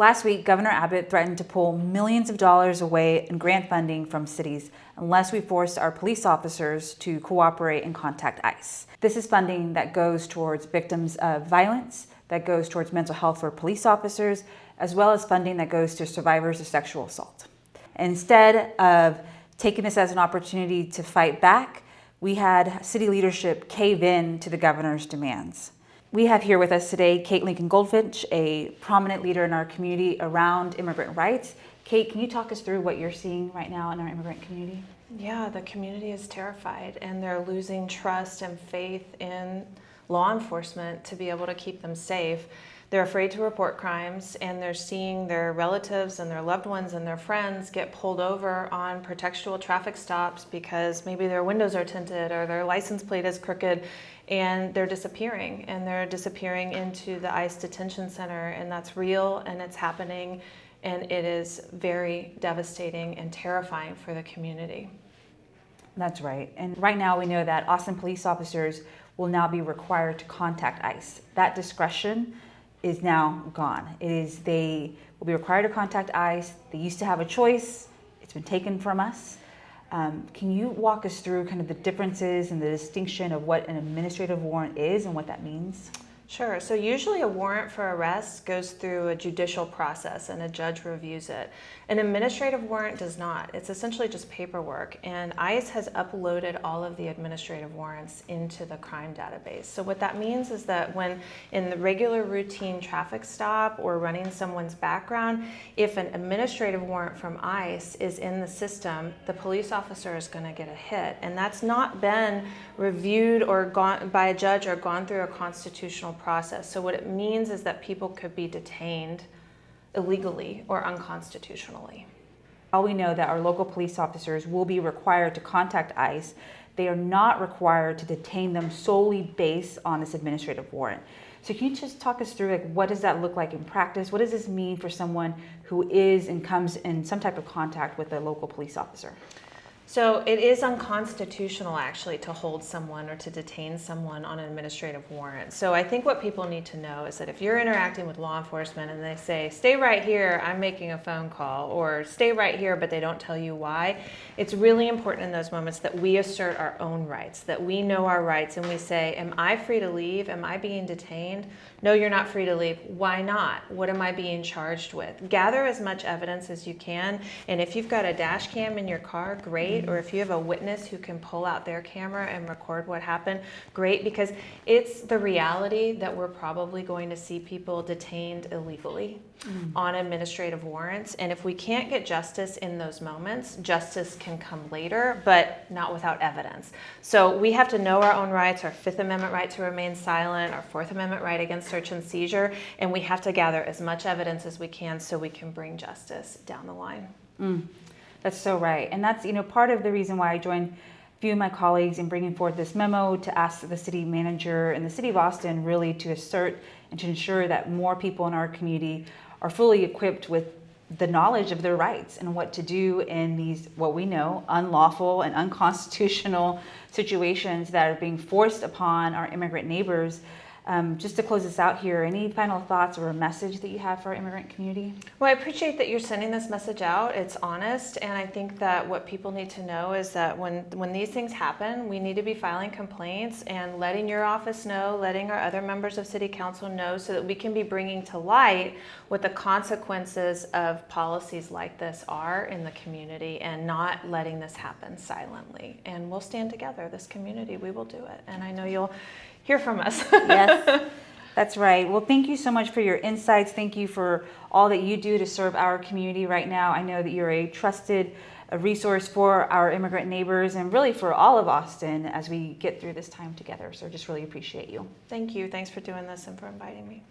Last week, Governor Abbott threatened to pull millions of dollars away in grant funding from cities unless we forced our police officers to cooperate and contact ICE. This is funding that goes towards victims of violence, that goes towards mental health for police officers, as well as funding that goes to survivors of sexual assault. Instead of taking this as an opportunity to fight back, we had city leadership cave in to the governor's demands. We have here with us today Kate Lincoln-Goldfinch, a prominent leader in our community around immigrant rights. Kate, can you talk us through what you're seeing right now in our immigrant community? Yeah, the community is terrified and they're losing trust and faith in law enforcement to be able to keep them safe. They're afraid to report crimes and they're seeing their relatives and their loved ones and their friends get pulled over on pretextual traffic stops because maybe their windows are tinted or their license plate is crooked, and they're disappearing into the ICE detention center, and that's real and it's happening, and it is very devastating and terrifying for the community. That's right. And right now we know that Austin police officers will now be required to contact ICE. That discretion is now gone. They will be required to contact ICE. They used to have a choice. It's been taken from us. Can you walk us through kind of the differences and the distinction of what an administrative warrant is and what that means? Sure. So usually a warrant for arrest goes through a judicial process and a judge reviews it. An administrative warrant does not. It's essentially just paperwork, and ICE has uploaded all of the administrative warrants into the crime database. So what that means is that when in the regular routine traffic stop or running someone's background, if an administrative warrant from ICE is in the system, the police officer is going to get a hit, and that's not been reviewed or gone by a judge or gone through a constitutional process. So what it means is that people could be detained illegally or unconstitutionally. All we know that our local police officers will be required to contact ICE. They are not required to detain them solely based on this administrative warrant. So can you just talk us through, what does that look like in practice? What does this mean for someone who is and comes in some type of contact with a local police officer? So it is unconstitutional actually to hold someone or to detain someone on an administrative warrant. So I think what people need to know is that if you're interacting with law enforcement and they say, stay right here, I'm making a phone call, or stay right here, but they don't tell you why, it's really important in those moments that we assert our own rights, that we know our rights, and we say, am I free to leave? Am I being detained? No, you're not free to leave. Why not? What am I being charged with? Gather as much evidence as you can, and if you've got a dash cam in your car, great. Or if you have a witness who can pull out their camera and record what happened, great, because it's the reality that we're probably going to see people detained illegally on administrative warrants. And if we can't get justice in those moments, justice can come later, but not without evidence. So we have to know our own rights, our Fifth Amendment right to remain silent, our Fourth Amendment right against search and seizure, and we have to gather as much evidence as we can so we can bring justice down the line. That's so right. And that's, part of the reason why I joined a few of my colleagues in bringing forth this memo to ask the city manager and the city of Austin really to assert and to ensure that more people in our community are fully equipped with the knowledge of their rights and what to do in these, what we know, unlawful and unconstitutional situations that are being forced upon our immigrant neighbors. Just to close this out here, any final thoughts or a message that you have for our immigrant community? Well, I appreciate that you're sending this message out. It's honest, and I think that what people need to know is that when these things happen, we need to be filing complaints and letting your office know, letting our other members of city council know, so that we can be bringing to light what the consequences of policies like this are in the community and not letting this happen silently. And we'll stand together, this community, we will do it. And I know you'll hear from us. Yes, that's right. Well, thank you so much for your insights. Thank you for all that you do to serve our community right now. I know that you're a trusted resource for our immigrant neighbors and really for all of Austin as we get through this time together. So just really appreciate you. Thank you. Thanks for doing this and for inviting me.